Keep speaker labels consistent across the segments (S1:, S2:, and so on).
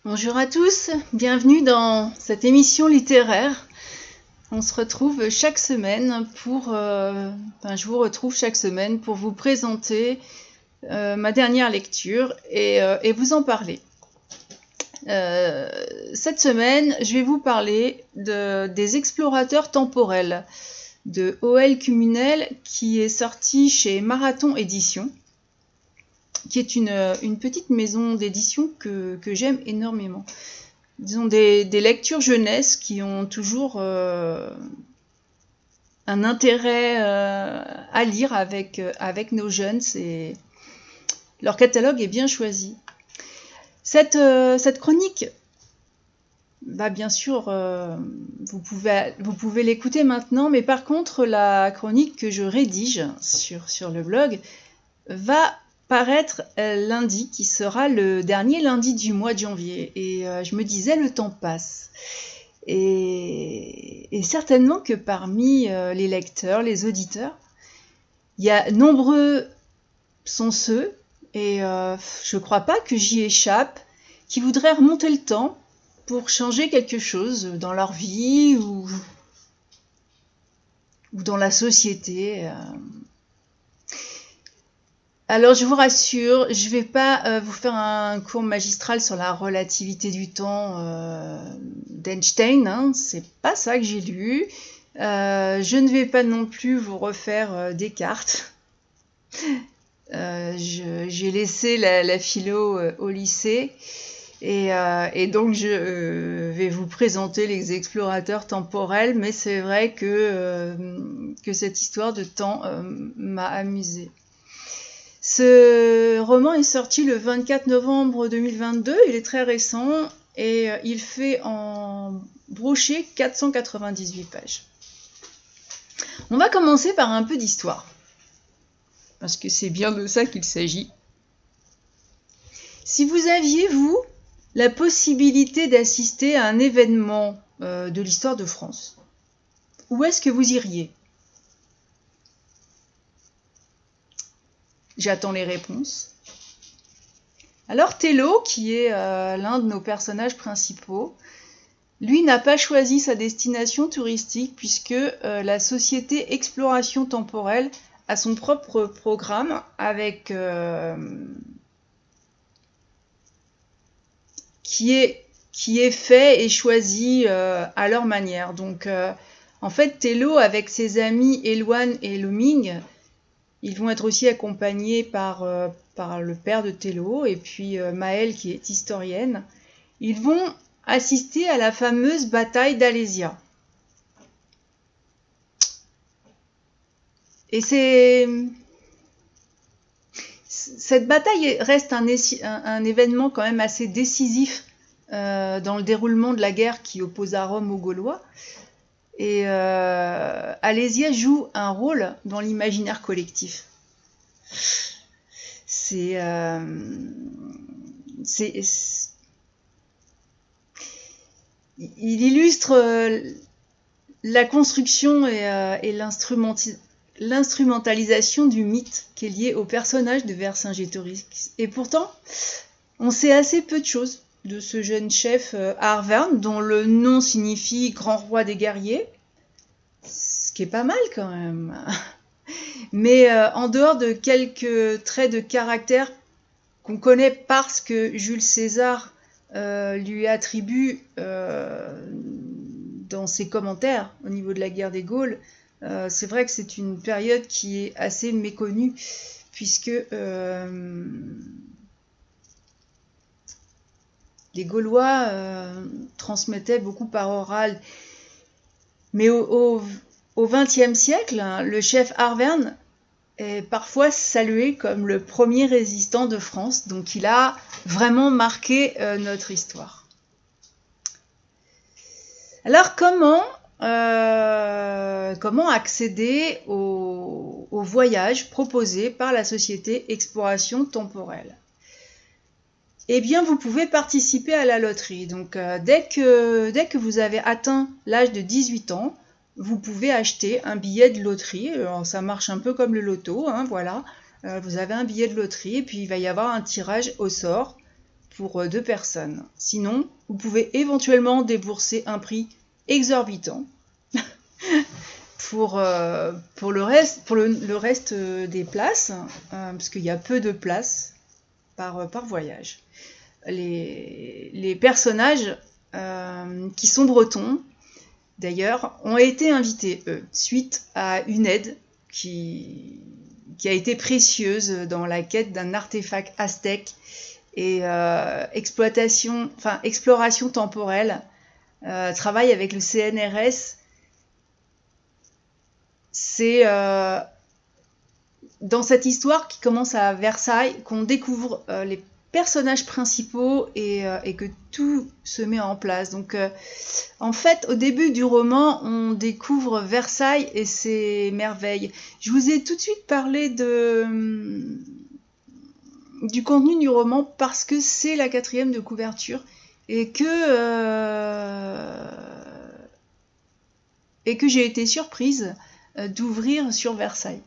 S1: Bonjour à tous, bienvenue dans cette émission littéraire. On se retrouve chaque semaine je vous retrouve chaque semaine pour vous présenter ma dernière lecture et vous en parler. Cette semaine, je vais vous parler des explorateurs temporels de O.L. Cumunel qui est sorti chez Marathon Éditions, qui est une petite maison d'édition que j'aime énormément. Disons des lectures jeunesse qui ont toujours un intérêt à lire avec nos jeunes. Leur catalogue est bien choisi. Cette chronique, bien sûr, vous pouvez l'écouter maintenant, mais par contre, la chronique que je rédige sur le blog va paraître lundi, qui sera le dernier lundi du mois de janvier. Et je me disais, le temps passe. Et certainement que parmi les lecteurs, les auditeurs, il y a nombreux sont ceux, et je ne crois pas que j'y échappe, qui voudraient remonter le temps pour changer quelque chose dans leur vie ou dans la société. Alors je vous rassure, je ne vais pas vous faire un cours magistral sur la relativité du temps d'Einstein, hein, c'est pas ça que j'ai lu. Je ne vais pas non plus vous refaire Descartes. J'ai laissé la philo au lycée et donc je vais vous présenter les explorateurs temporels, mais c'est vrai que cette histoire de temps m'a amusée. Ce roman est sorti le 24 novembre 2022, il est très récent et il fait en broché 498 pages. On va commencer par un peu d'histoire, parce que c'est bien de ça qu'il s'agit. Si vous aviez, vous, la possibilité d'assister à un événement de l'histoire de France, où est-ce que vous iriez ? J'attends les réponses. Alors Thello, qui est l'un de nos personnages principaux, lui n'a pas choisi sa destination touristique puisque la société Exploration Temporelle a son propre programme avec qui est fait et choisi à leur manière. Donc en fait Thello avec ses amis Eloane et Loming, ils vont être aussi accompagnés par le père de Thello et puis Maëlle qui est historienne. Ils vont assister à la fameuse bataille d'Alésia. Et cette bataille reste un événement quand même assez décisif dans le déroulement de la guerre qui opposa Rome aux Gaulois. Et Alésia joue un rôle dans l'imaginaire collectif. Il illustre la construction et l'instrumentalisation du mythe qui est lié au personnage de Vercingétorix. Et pourtant, on sait assez peu de choses de ce jeune chef Arverne, dont le nom signifie grand roi des guerriers, ce qui est pas mal quand même. Mais en dehors de quelques traits de caractère qu'on connaît parce que Jules César lui attribue dans ses commentaires au niveau de la guerre des Gaules, c'est vrai que c'est une période qui est assez méconnue puisque les Gaulois transmettaient beaucoup par oral. Mais au XXe siècle, le chef Arverne est parfois salué comme le premier résistant de France. Donc il a vraiment marqué notre histoire. Alors comment accéder au voyage proposé par la société Exploration Temporelle ? Eh bien, vous pouvez participer à la loterie. Donc, dès que vous avez atteint l'âge de 18 ans, vous pouvez acheter un billet de loterie. Alors, ça marche un peu comme le loto, hein, voilà. Vous avez un billet de loterie et puis il va y avoir un tirage au sort pour 2 personnes. Sinon, vous pouvez éventuellement débourser un prix exorbitant pour le reste des places, parce qu'il y a peu de places par voyage. Les personnages qui sont bretons, d'ailleurs, ont été invités, eux, suite à une aide qui a été précieuse dans la quête d'un artefact aztèque et exploration temporelle, travail avec le CNRS. C'est dans cette histoire qui commence à Versailles qu'on découvre les personnages principaux et que tout se met en place. Donc en fait, au début du roman, on découvre Versailles et ses merveilles. Je vous ai tout de suite parlé du contenu du roman parce que c'est la 4e de couverture et que j'ai été surprise d'ouvrir sur Versailles.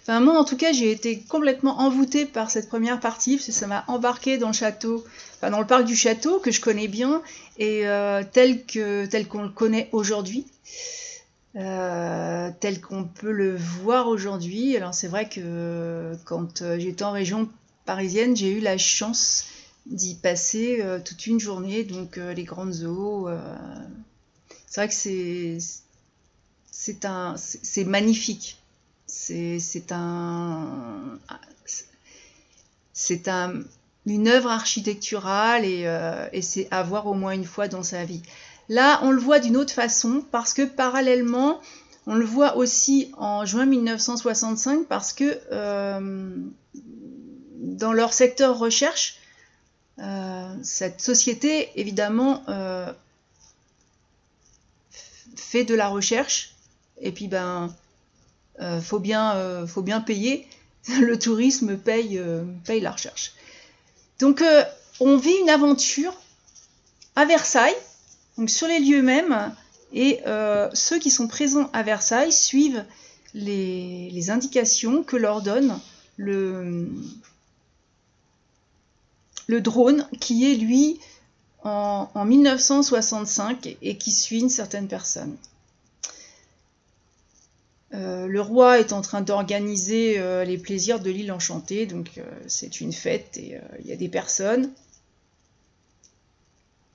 S1: Enfin, moi, en tout cas, j'ai été complètement envoûtée par cette première partie, parce que ça m'a embarquée dans le château, enfin, dans le parc du château, que je connais bien, et tel qu'on le connaît aujourd'hui, tel qu'on peut le voir aujourd'hui. Alors, c'est vrai que quand j'étais en région parisienne, j'ai eu la chance d'y passer toute une journée, donc les grandes eaux. C'est vrai que c'est magnifique. C'est une œuvre architecturale et c'est à voir au moins une fois dans sa vie. Là, on le voit d'une autre façon parce que parallèlement, on le voit aussi en juin 1965 parce que dans leur secteur recherche, cette société, évidemment, fait de la recherche et puis faut bien payer. Le tourisme paye la recherche. Donc on vit une aventure à Versailles, donc sur les lieux mêmes, et ceux qui sont présents à Versailles suivent les indications que leur donne le drone qui est lui en 1965 et qui suit une certaine personne. Le roi est en train d'organiser les plaisirs de l'île enchantée, donc c'est une fête et il y a des personnes.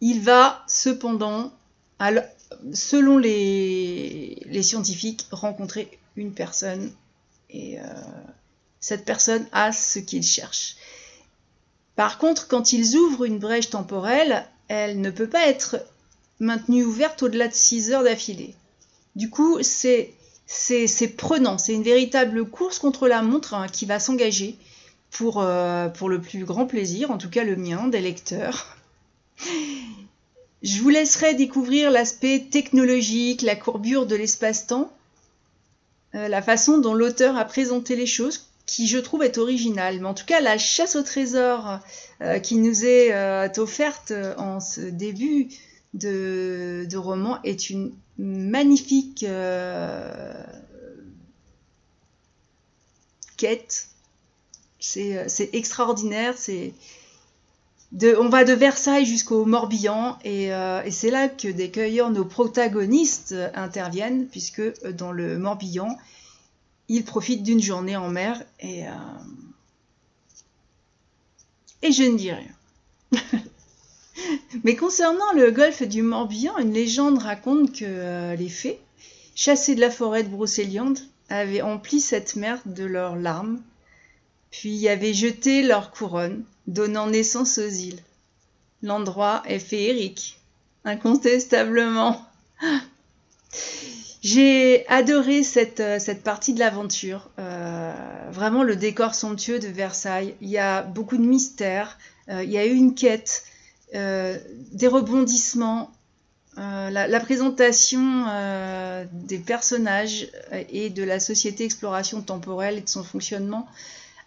S1: Il va cependant, selon les scientifiques, rencontrer une personne et cette personne a ce qu'il cherche. Par contre, quand ils ouvrent une brèche temporelle, elle ne peut pas être maintenue ouverte au-delà de 6 heures d'affilée. Du coup, c'est prenant, c'est une véritable course contre la montre qui va s'engager pour le plus grand plaisir, en tout cas le mien, des lecteurs. Je vous laisserai découvrir l'aspect technologique, la courbure de l'espace-temps, la façon dont l'auteur a présenté les choses, qui je trouve est originale. Mais en tout cas, la chasse au trésor qui nous est offerte en ce début de roman est une magnifique quête. C'est extraordinaire. On va de Versailles jusqu'au Morbihan et c'est là que des cueilleurs, nos protagonistes, interviennent, puisque dans le Morbihan, ils profitent d'une journée en mer et je ne dis rien. Mais concernant le golfe du Morbihan, une légende raconte que les fées, chassées de la forêt de Brocéliande, avaient empli cette mer de leurs larmes, puis y avaient jeté leurs couronnes, donnant naissance aux îles. L'endroit est féerique, incontestablement. J'ai adoré cette partie de l'aventure. Vraiment le décor somptueux de Versailles. Il y a beaucoup de mystères, il y a eu une quête, des rebondissements, la présentation des personnages et de la société exploration temporelle et de son fonctionnement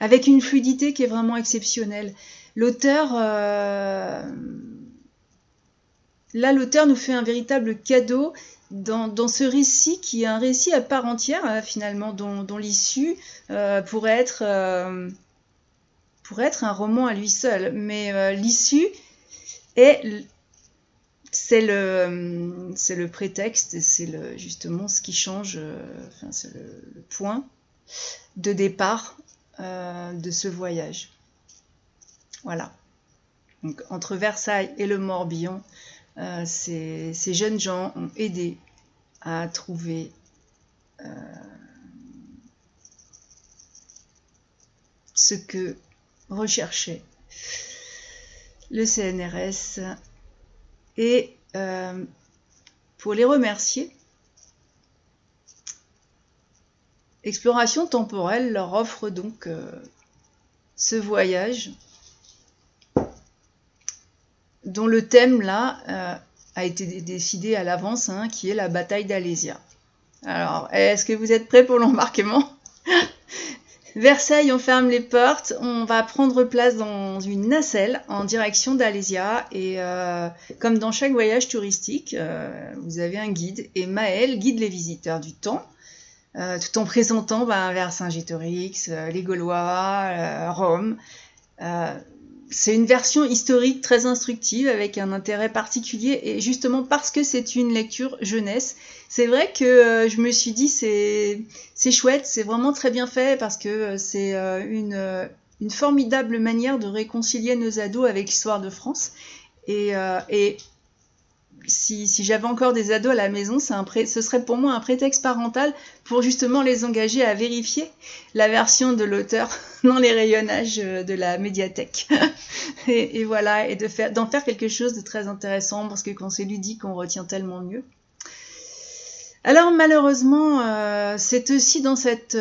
S1: avec une fluidité qui est vraiment exceptionnelle. L'auteur nous fait un véritable cadeau dans ce récit qui est un récit à part entière finalement, dont l'issue pourrait pourrait être un roman à lui seul, mais l'issue est... C'est le prétexte, et c'est justement ce qui change, c'est le point de départ de ce voyage. Voilà. Donc, entre Versailles et le Morbihan, ces jeunes gens ont aidé à trouver ce que recherchait le CNRS. Et pour les remercier, Exploration Temporelle leur offre donc ce voyage dont le thème là a été décidé à l'avance, hein, qui est la bataille d'Alésia. Alors, est-ce que vous êtes prêts pour l'embarquement ? Versailles, on ferme les portes, on va prendre place dans une nacelle en direction d'Alésia et comme dans chaque voyage touristique, vous avez un guide et Maël guide les visiteurs du temps tout en présentant Vercingétorix, les Gaulois, Rome. C'est une version historique très instructive avec un intérêt particulier et justement parce que c'est une lecture jeunesse, c'est vrai que je me suis dit c'est chouette, c'est vraiment très bien fait parce que c'est une formidable manière de réconcilier nos ados avec l'histoire de France et si j'avais encore des ados à la maison, ce serait pour moi un prétexte parental pour justement les engager à vérifier la version de l'auteur dans les rayonnages de la médiathèque. et voilà, et d'en faire quelque chose de très intéressant, parce que quand c'est ludique, on retient tellement mieux. Alors malheureusement, c'est aussi dans cette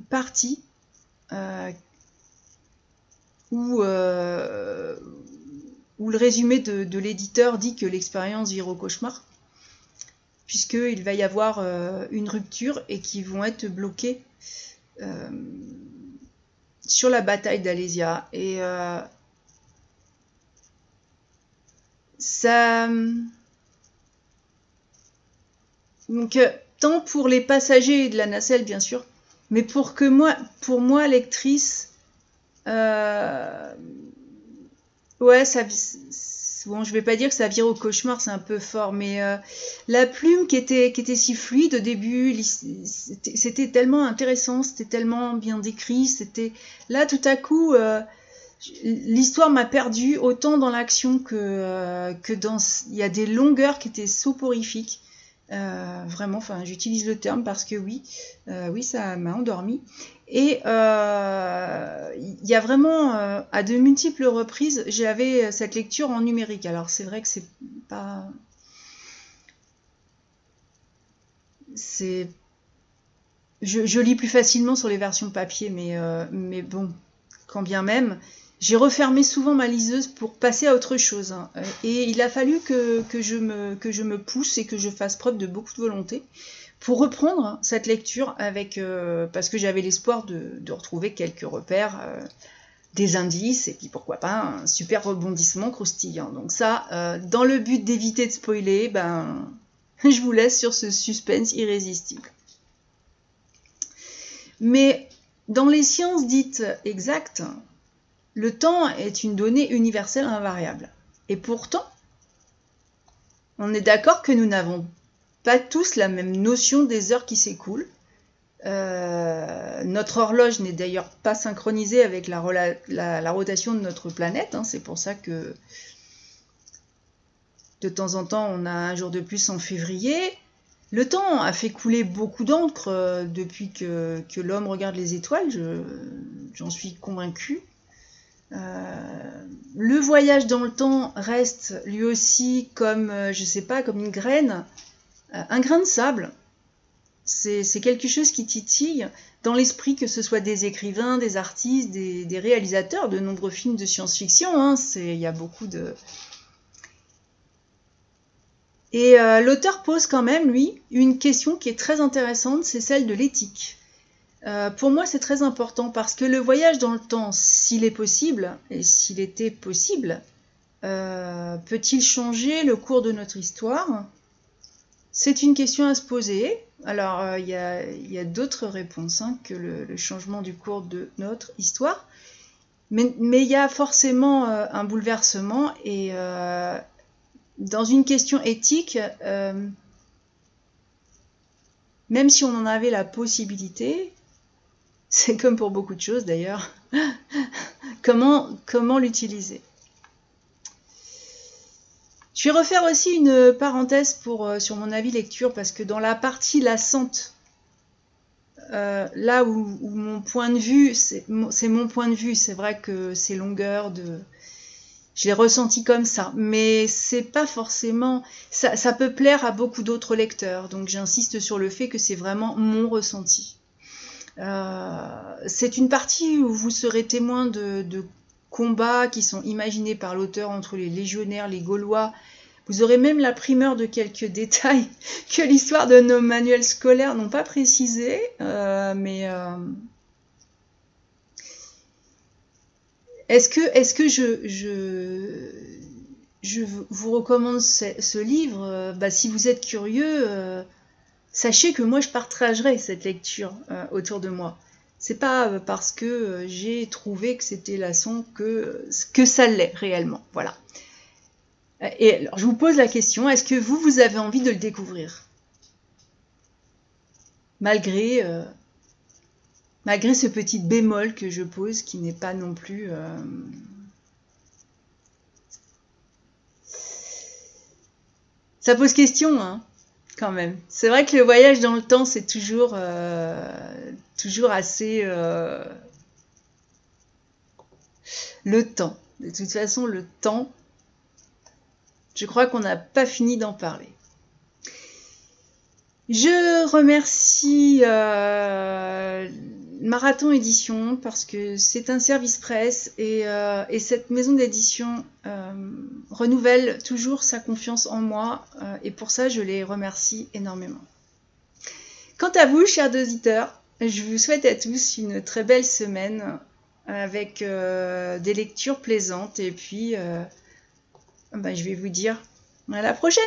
S1: partie où le résumé de l'éditeur dit que l'expérience vire au cauchemar, puisqu'il va y avoir une rupture et qu'ils vont être bloqués sur la bataille d'Alésia. Et ça... Donc, tant pour les passagers de la nacelle, bien sûr, mais pour moi, lectrice... Ouais, bon, je vais pas dire que ça vire au cauchemar, c'est un peu fort, mais la plume qui était si fluide au début, c'était tellement intéressant, c'était tellement bien décrit, là tout à coup, l'histoire m'a perdue autant dans l'action que dans... Il y a des longueurs qui étaient soporifiques, vraiment, enfin j'utilise le terme parce que oui, ça m'a endormie. Et il y a vraiment, à de multiples reprises, j'avais cette lecture en numérique. Alors c'est vrai que c'est pas... Je lis plus facilement sur les versions papier, mais bon, quand bien même, j'ai refermé souvent ma liseuse pour passer à autre chose. Hein. Et il a fallu que je me pousse et que je fasse preuve de beaucoup de volonté pour reprendre cette lecture parce que j'avais l'espoir de retrouver quelques repères, des indices, et puis pourquoi pas un super rebondissement croustillant. Donc ça, dans le but d'éviter de spoiler, je vous laisse sur ce suspense irrésistible. Mais dans les sciences dites exactes, le temps est une donnée universelle invariable. Et pourtant, on est d'accord que nous n'avons pas tous la même notion des heures qui s'écoulent. Notre horloge n'est d'ailleurs pas synchronisée avec la rotation de notre planète. Hein. C'est pour ça que de temps en temps, on a un jour de plus en février. Le temps a fait couler beaucoup d'encre depuis que l'homme regarde les étoiles, j'en suis convaincue. Le voyage dans le temps reste lui aussi comme, comme une graine, un grain de sable. C'est quelque chose qui titille dans l'esprit, que ce soit des écrivains, des artistes, des réalisateurs de nombreux films de science-fiction. Hein, il y a beaucoup de... Et l'auteur pose quand même, lui, une question qui est très intéressante, c'est celle de l'éthique. Pour moi, c'est très important parce que le voyage dans le temps, s'il est possible, et s'il était possible, peut-il changer le cours de notre histoire ? C'est une question à se poser. Alors, il y a d'autres réponses que le changement du cours de notre histoire. Mais il y a forcément un bouleversement et dans une question éthique, même si on en avait la possibilité, c'est comme pour beaucoup de choses d'ailleurs, comment l'utiliser? Je vais refaire aussi une parenthèse sur mon avis lecture, parce que dans la partie lassante, là où mon point de vue, c'est mon point de vue, c'est vrai que ces longueurs je l'ai ressenti comme ça, mais c'est pas forcément, ça peut plaire à beaucoup d'autres lecteurs, donc j'insiste sur le fait que c'est vraiment mon ressenti. C'est une partie où vous serez témoin de combats qui sont imaginés par l'auteur entre les légionnaires, les Gaulois. Vous aurez même la primeur de quelques détails que l'histoire de nos manuels scolaires n'ont pas précisé, mais est-ce que je vous recommande ce livre? Si vous êtes curieux, sachez que moi je partagerai cette lecture autour de moi. C'est pas parce que j'ai trouvé que c'était lassant que ça l'est réellement. Voilà. Et alors je vous pose la question, est-ce que vous avez envie de le découvrir? Malgré ce petit bémol que je pose, qui n'est pas non plus... Ça pose question, hein, quand même. C'est vrai que le voyage dans le temps, c'est toujours assez... Le temps. De toute façon, le temps, je crois qu'on n'a pas fini d'en parler. Je remercie Marathon Édition parce que c'est un service presse et cette maison d'édition renouvelle toujours sa confiance en moi et pour ça je les remercie énormément. Quant à vous, chers auditeurs, je vous souhaite à tous une très belle semaine avec des lectures plaisantes et puis je vais vous dire à la prochaine.